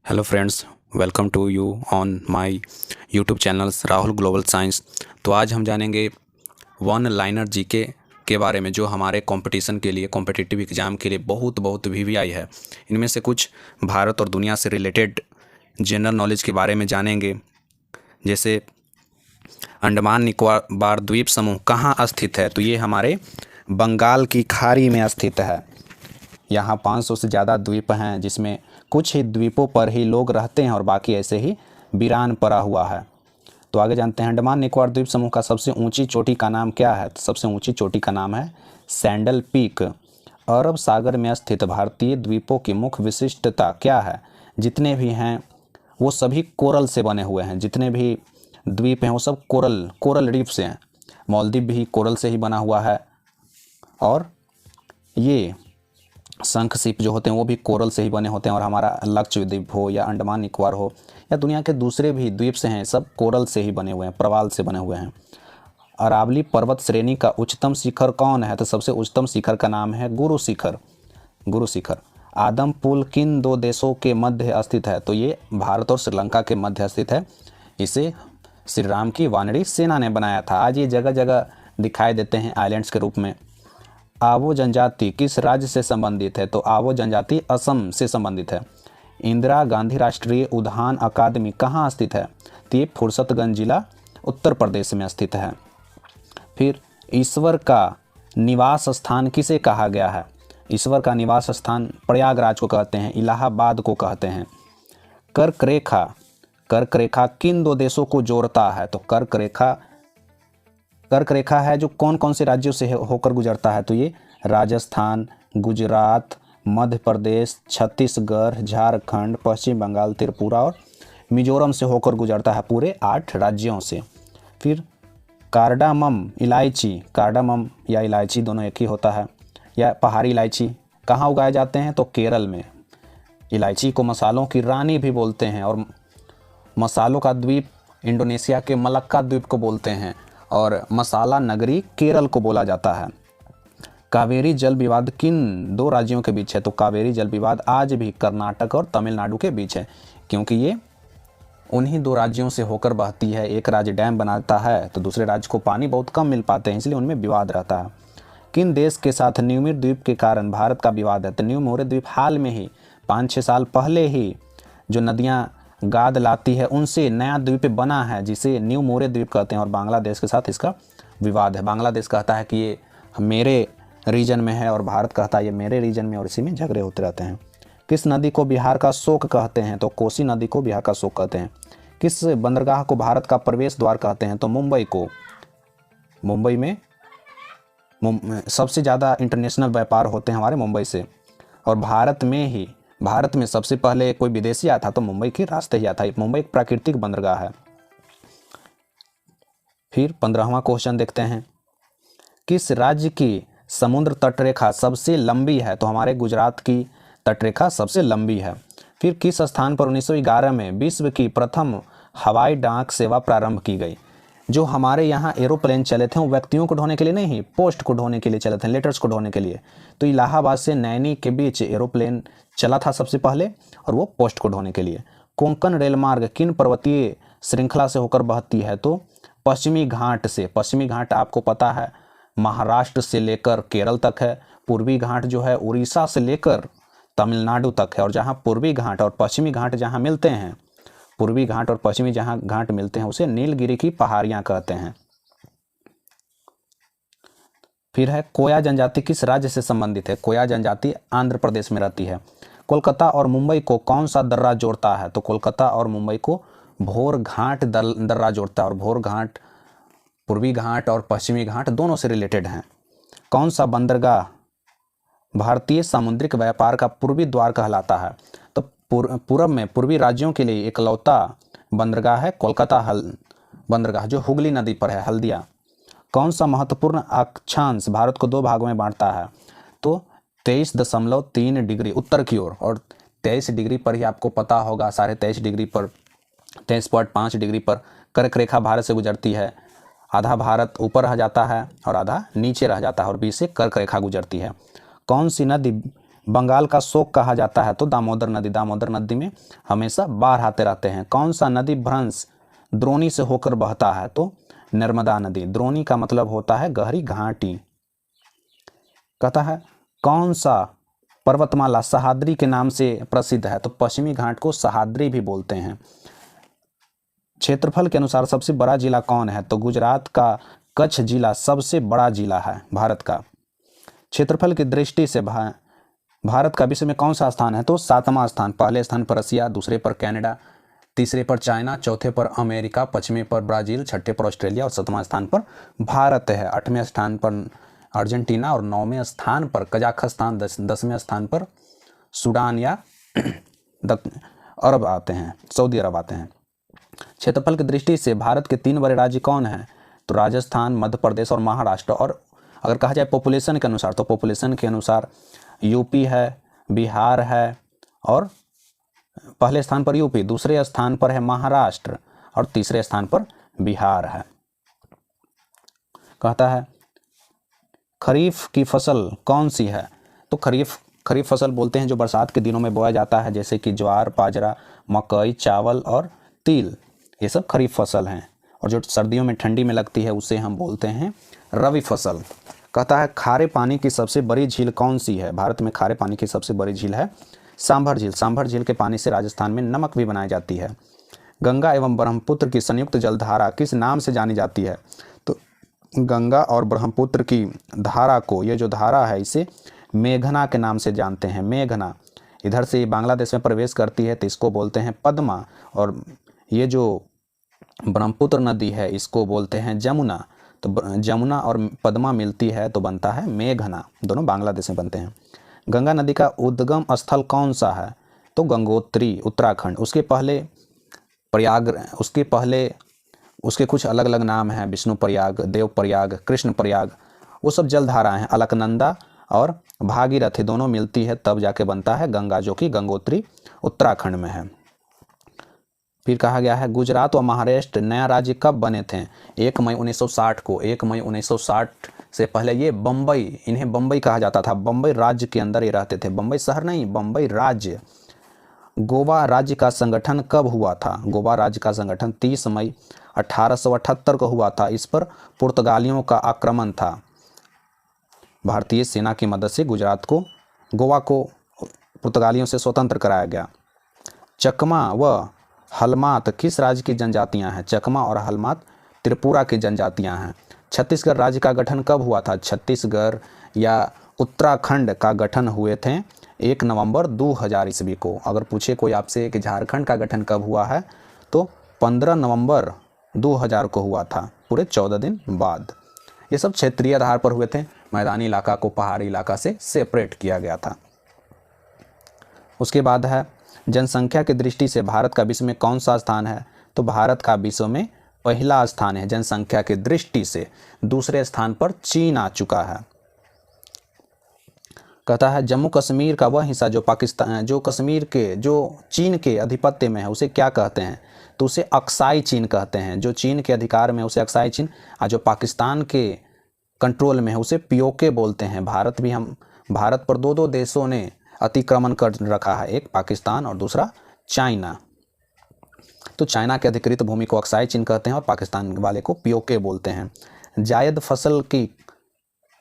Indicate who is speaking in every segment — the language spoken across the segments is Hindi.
Speaker 1: Hello friends, welcome to you on my YouTube channels Rahul global science. तो आज हम जानेंगे वन लाइनर जीके के बारे में, जो हमारे कंपटीशन के लिए, कॉम्पिटिटिव एग्ज़ाम के लिए बहुत वीवीआई है। इनमें से कुछ भारत और दुनिया से रिलेटेड जनरल नॉलेज के बारे में जानेंगे। जैसे अंडमान निकोबार द्वीप समूह कहाँ स्थित है? तो ये हमारे बंगाल की खाड़ी में स्थित है। यहाँ 500 से ज़्यादा द्वीप हैं, जिसमें कुछ ही द्वीपों पर ही लोग रहते हैं और बाकी ऐसे ही वीरान पड़ा हुआ है। तो आगे जानते हैं, अंडमान निकोबार द्वीप समूह का सबसे ऊंची चोटी का नाम क्या है? तो सबसे ऊंची चोटी का नाम है सैंडल पीक। अरब सागर में स्थित भारतीय द्वीपों की मुख्य विशिष्टता क्या है? जितने भी हैं वो सभी कोरल से बने हुए हैं। जितने भी द्वीप हैं वो सब कोरल रीफ से हैं। मालदीव भी कोरल से ही बना हुआ है, और ये शंख सीप जो होते हैं वो भी कोरल से ही बने होते हैं। और हमारा लक्षद्वीप हो या अंडमान निकोबार हो या दुनिया के दूसरे भी द्वीप से हैं, सब कोरल से ही बने हुए हैं, प्रवाल से बने हुए हैं। अरावली पर्वत श्रेणी का उच्चतम शिखर कौन है? तो सबसे उच्चतम शिखर का नाम है गुरु शिखर। आदम पुल किन दो देशों के मध्य स्थित है? तो ये भारत और श्रीलंका के मध्य स्थित है। इसे श्री राम की वानरी सेना ने बनाया था। आज ये जगह जगह दिखाई देते हैं आइलैंड्स के रूप में। आवो जनजाति किस राज्य से संबंधित है? तो आवो जनजाति असम से संबंधित है। इंदिरा गांधी राष्ट्रीय उद्यान अकादमी कहाँ स्थित है? तो ये फुर्सतगंज जिला उत्तर प्रदेश में स्थित है। फिर ईश्वर का निवास स्थान किसे कहा गया है? ईश्वर का निवास स्थान प्रयागराज को कहते हैं, इलाहाबाद को कहते हैं। कर्क रेखा किन दो देशों को जोड़ता है? तो कर्क रेखा है जो कौन कौन से राज्यों से होकर गुजरता है? तो ये राजस्थान, गुजरात, मध्य प्रदेश, छत्तीसगढ़, झारखंड, पश्चिम बंगाल, त्रिपुरा और मिजोरम से होकर गुजरता है, पूरे 8 राज्यों से। फिर कार्डामम या इलायची दोनों एक ही होता है, या पहाड़ी इलायची कहाँ उगाए जाते हैं? तो केरल में। इलायची को मसालों की रानी भी बोलते हैं, और मसालों का द्वीप इंडोनेशिया के मलक्का द्वीप को बोलते हैं, और मसाला नगरी केरल को बोला जाता है। कावेरी जल विवाद किन दो राज्यों के बीच है? तो कावेरी जल विवाद आज भी कर्नाटक और तमिलनाडु के बीच है, क्योंकि ये उन्हीं दो राज्यों से होकर बहती है। एक राज्य डैम बनाता है तो दूसरे राज्य को पानी बहुत कम मिल पाते हैं, इसलिए उनमें विवाद रहता है। किन देश के साथ न्यूमेर द्वीप के कारण भारत का विवाद है? तो न्यूमेर द्वीप हाल में ही 5-6 साल पहले ही जो नदियाँ गाद लाती है उनसे नया द्वीप बना है, जिसे न्यू मोरे द्वीप कहते हैं, और बांग्लादेश के साथ इसका विवाद है। बांग्लादेश कहता है कि ये मेरे रीजन में है, और भारत कहता है ये मेरे रीजन में, और इसी में झगड़े होते रहते हैं। किस नदी को बिहार का शोक कहते हैं? तो कोसी नदी को बिहार का शोक कहते हैं। किस बंदरगाह को भारत का प्रवेश द्वार कहते हैं? तो मुंबई को। मुंबई में सबसे ज़्यादा इंटरनेशनल व्यापार होते हैं हमारे मुंबई से, और भारत में सबसे पहले कोई विदेशी आया था तो मुंबई के रास्ते ही आता है। मुंबई एक प्राकृतिक बंदरगाह है। फिर 15वां क्वेश्चन देखते हैं, किस राज्य की समुद्र तटरेखा सबसे लंबी है? तो हमारे गुजरात की तटरेखा सबसे लंबी है। फिर किस स्थान पर 1911 में विश्व की प्रथम हवाई डाक सेवा प्रारंभ की गई? जो हमारे यहाँ एरोप्लेन चले थे वो व्यक्तियों को ढोने के लिए नहीं, पोस्ट को ढोने के लिए चले थे, लेटर्स को ढोने के लिए। तो इलाहाबाद से नैनी के बीच एरोप्लेन चला था सबसे पहले, और वो पोस्ट को ढोने के लिए। कोंकण रेल मार्ग किन पर्वतीय श्रृंखला से होकर बहती है? तो पश्चिमी घाट से। पश्चिमी घाट आपको पता है महाराष्ट्र से लेकर केरल तक है। पूर्वी घाट जो है उड़ीसा से लेकर तमिलनाडु तक है, और जहाँ पूर्वी घाट और पश्चिमी घाट जहाँ मिलते हैं, पूर्वी घाट और पश्चिमी जहाँ घाट मिलते हैं, उसे नीलगिरी की पहाड़ियाँ कहते हैं। फिर है, कोया जनजाति किस राज्य से संबंधित है? कोया जनजाति आंध्र प्रदेश में रहती है। कोलकाता और मुंबई को कौन सा दर्रा जोड़ता है? तो कोलकाता और मुंबई को भोर घाट दर्रा जोड़ता है, और भोर घाट पूर्वी घाट और पश्चिमी घाट दोनों से रिलेटेड हैं। कौन सा बंदरगाह भारतीय सामुद्रिक व्यापार का पूर्वी द्वार कहलाता है? तो पूर्व में पूर्वी राज्यों के लिए इकलौता बंदरगाह है कोलकाता बंदरगाह, जो हुगली नदी पर है, हल्दिया। कौन सा महत्वपूर्ण अक्षांश भारत को 2 भागों में बांटता है? तो 23.3 डिग्री उत्तर की ओर, और 23 डिग्री पर ही आपको पता होगा, 23.5 डिग्री पर, 23.5 डिग्री पर कर्क रेखा भारत से गुजरती है। आधा भारत ऊपर रह जाता है और आधा नीचे रह जाता है, और बीच से कर्क रेखा गुजरती है। कौन सी नदी बंगाल का शोक कहा जाता है तो दामोदर नदी, दामोदर नदी में हमेशा बाढ़ आते रहते हैं। कौन सा नदी भ्रंश द्रोणी से होकर बहता है तो नर्मदा नदी। द्रोणी का मतलब होता है गहरी घाटी। कहता है कौन सा पर्वतमाला सह्याद्री के नाम से प्रसिद्ध है तो पश्चिमी घाट को सह्याद्री भी बोलते हैं। क्षेत्रफल के अनुसार सबसे बड़ा जिला कौन है तो गुजरात का कच्छ जिला सबसे बड़ा जिला है भारत का। क्षेत्रफल की दृष्टि से भारत का विश्व में कौन सा स्थान है तो 7वां स्थान। पहले स्थान पर रसिया, दूसरे पर कनाडा, तीसरे पर चाइना, चौथे पर अमेरिका, पांचवें पर ब्राजील, छठे पर ऑस्ट्रेलिया और 7वां स्थान पर भारत है। 8वें स्थान पर अर्जेंटीना और 9वें स्थान पर कजाकिस्तान, 10वें स्थान पर सूडान या अरब आते हैं, सऊदी अरब आते हैं। क्षेत्रफल की दृष्टि से भारत के 3 बड़े राज्य कौन हैं तो राजस्थान, मध्य प्रदेश और महाराष्ट्र। और अगर कहा जाए पॉपुलेशन के अनुसार तो पॉपुलेशन के अनुसार यूपी है, बिहार है और पहले स्थान पर यूपी, दूसरे स्थान पर है महाराष्ट्र और तीसरे स्थान पर बिहार है। कहता है खरीफ की फसल कौन सी है तो खरीफ फसल बोलते हैं जो बरसात के दिनों में बोया जाता है, जैसे कि ज्वार, बाजरा, मकई, चावल और तिल, ये सब खरीफ फसल हैं। और जो सर्दियों में ठंडी में लगती है उसे हम बोलते हैं रबी फसल। कहता है खारे पानी की सबसे बड़ी झील कौन सी है। भारत में खारे पानी की सबसे बड़ी झील है सांभर झील। सांभर झील के पानी से राजस्थान में नमक भी बनाई जाती है। गंगा एवं ब्रह्मपुत्र की संयुक्त जलधारा किस नाम से जानी जाती है तो गंगा और ब्रह्मपुत्र की धारा को, ये जो धारा है इसे मेघना के नाम से जानते हैं। मेघना इधर से बांग्लादेश में प्रवेश करती है तो इसको बोलते हैं पद्मा, और ये जो ब्रह्मपुत्र नदी है इसको बोलते हैं जमुना। तो जमुना और पद्मा मिलती है तो बनता है मेघना, दोनों बांग्लादेश में बनते हैं। गंगा नदी का उद्गम स्थल कौन सा है तो गंगोत्री, उत्तराखंड। उसके पहले प्रयाग, उसके कुछ अलग अलग नाम हैं, विष्णु प्रयाग, देव प्रयाग, कृष्ण प्रयाग, वो सब जलधाराएं हैं। अलकनंदा और भागीरथी दोनों मिलती है तब जाके बनता है गंगा, जो कि गंगोत्री उत्तराखंड में है। फिर कहा गया है गुजरात व महाराष्ट्र नया राज्य कब बने थे 1 मई 1960 को। 1 मई 1960 से पहले ये बम्बई, इन्हें बम्बई कहा जाता था। बम्बई राज्य के अंदर ये रहते थे, बम्बई शहर नहीं, बम्बई राज्य। गोवा राज्य का संगठन कब हुआ था। गोवा राज्य का संगठन 30 मई 1878 को हुआ था। इस पर पुर्तगालियों का आक्रमण था। भारतीय सेना की मदद से गोवा को पुर्तगालियों से स्वतंत्र कराया गया। चकमा व हलमात किस राज्य की जनजातियां हैं। चकमा और हलमात त्रिपुरा की जनजातियां हैं। छत्तीसगढ़ राज्य का गठन कब हुआ था। छत्तीसगढ़ या उत्तराखंड का गठन हुए थे 1 नवंबर 2000 ईस्वी को। अगर पूछे कोई आपसे कि झारखंड का गठन कब हुआ है तो 15 नवंबर 2000 को हुआ था, पूरे 14 दिन बाद। ये सब क्षेत्रीय आधार पर हुए थे, मैदानी इलाका को पहाड़ी इलाका से सेपरेट किया गया था। उसके बाद है जनसंख्या की दृष्टि से भारत का विश्व में कौन सा स्थान है तो भारत का विश्व में पहला स्थान है जनसंख्या की दृष्टि से। दूसरे स्थान पर चीन आ चुका है। कहता है जम्मू कश्मीर का वह हिस्सा जो चीन के अधिपत्य में है उसे क्या कहते हैं तो उसे अक्साई चीन कहते हैं। जो चीन के अधिकार में उसे अक्साई चीन, और जो पाकिस्तान के कंट्रोल में है उसे पीओके बोलते हैं। भारत पर दो देशों ने अतिक्रमण कर रखा है, एक पाकिस्तान और दूसरा चाइना। तो चाइना के अधिकृत भूमि को अक्साई चीन कहते हैं और पाकिस्तान वाले को पीओके बोलते हैं।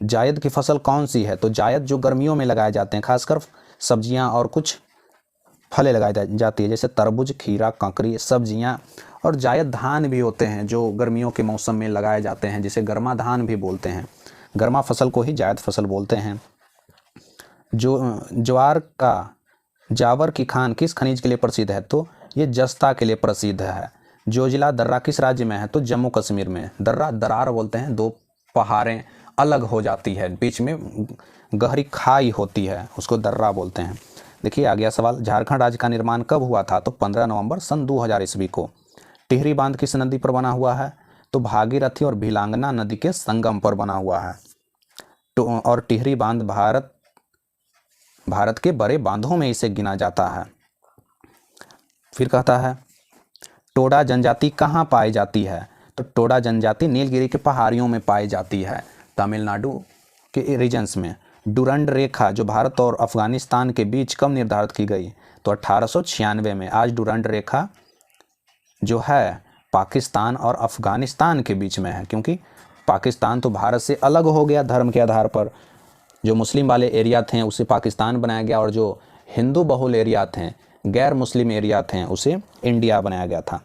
Speaker 1: जायद की फसल कौन सी है तो जायद जो गर्मियों में लगाए जाते हैं, खासकर सब्जियां और कुछ फलें लगाई जाती है, जैसे तरबूज, खीरा, ककड़ी, सब्जियां। और जायद धान भी होते हैं जो गर्मियों के मौसम में लगाए जाते हैं, जिसे गर्मा धान भी बोलते हैं। गर्मा फसल को ही जायद फसल बोलते हैं। जावर की खान किस खनिज के लिए प्रसिद्ध है तो ये जस्ता के लिए प्रसिद्ध है। जोजिला दर्रा किस राज्य में है तो जम्मू कश्मीर में। दरार बोलते हैं, 2 पहाड़ें अलग हो जाती है, बीच में गहरी खाई होती है, उसको दर्रा बोलते हैं। देखिए आ गया सवाल, झारखंड राज्य का निर्माण कब हुआ था तो 15 नवंबर सन 2000 ईस्वी को। टिहरी बांध किस नदी पर बना हुआ है तो भागीरथी और भिलांगना नदी के संगम पर बना हुआ है। और टिहरी बांध भारत के बड़े बांधों में इसे गिना जाता है। फिर कहता है टोडा जनजाति कहाँ पाई जाती है तो टोडा जनजाति नीलगिरी के पहाड़ियों में पाई जाती है, तमिलनाडु के रीजन्स में। डुरंड रेखा जो भारत और अफगानिस्तान के बीच कब निर्धारित की गई? तो 1896 में। आज डुरंड रेखा जो है पाकिस्तान और अफगानिस्तान के बीच में है, क्योंकि पाकिस्तान तो भारत से अलग हो गया धर्म के आधार पर। जो मुस्लिम वाले एरिया थे उसे पाकिस्तान बनाया गया, और जो हिंदू बहुल एरिया थे, गैर मुस्लिम एरिया थे, उसे इंडिया बनाया गया था।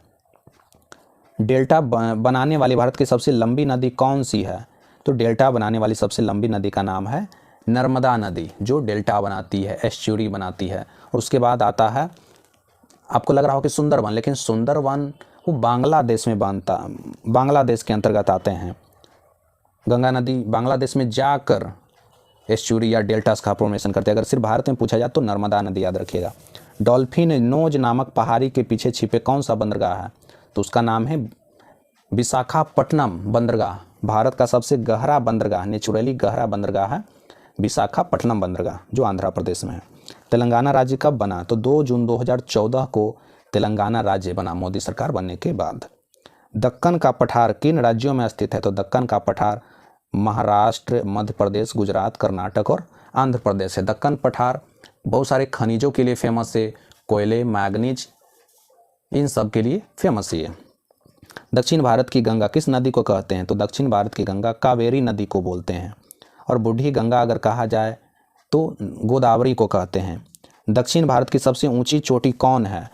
Speaker 1: डेल्टा बनाने वाली भारत की सबसे लंबी नदी कौन सी है? तो डेल्टा बनाने वाली सबसे लंबी नदी का नाम है नर्मदा नदी, जो डेल्टा बनाती है, एस्चुरी बनाती है। और उसके बाद आता है, आपको लग रहा हो कि सुंदरवन, लेकिन सुंदरवन वो बांग्लादेश में बांग्लादेश के अंतर्गत आते हैं। गंगा नदी बांग्लादेश में जाकर एस्चुरी या डेल्टास का फॉर्मेशन करते हैं। अगर सिर्फ भारत में पूछा जाए तो नर्मदा नदी याद रखिएगा। डॉल्फिन नोज नामक पहाड़ी के पीछे छिपे कौन सा बंदरगाह है? तो उसका नाम है विशाखापट्टनम बंदरगाह। भारत का सबसे गहरा बंदरगाह, नेचुरली गहरा बंदरगाह है विशाखापट्टनम बंदरगाह, जो आंध्र प्रदेश में है। तेलंगाना राज्य कब बना? तो 2 जून 2014 को तेलंगाना राज्य बना, मोदी सरकार बनने के बाद। दक्कन का पठार किन राज्यों में स्थित है? तो दक्कन का पठार महाराष्ट्र, मध्य प्रदेश, गुजरात, कर्नाटक और आंध्र प्रदेश है। दक्कन पठार बहुत सारे खनिजों के लिए फेमस है, कोयले, मैग्नीज, इन सब के लिए फेमस है। दक्षिण भारत की गंगा किस नदी को कहते हैं? तो दक्षिण भारत की गंगा कावेरी नदी को बोलते हैं। और बूढ़ी गंगा अगर कहा जाए तो गोदावरी को कहते हैं। दक्षिण भारत की सबसे ऊंची चोटी कौन है?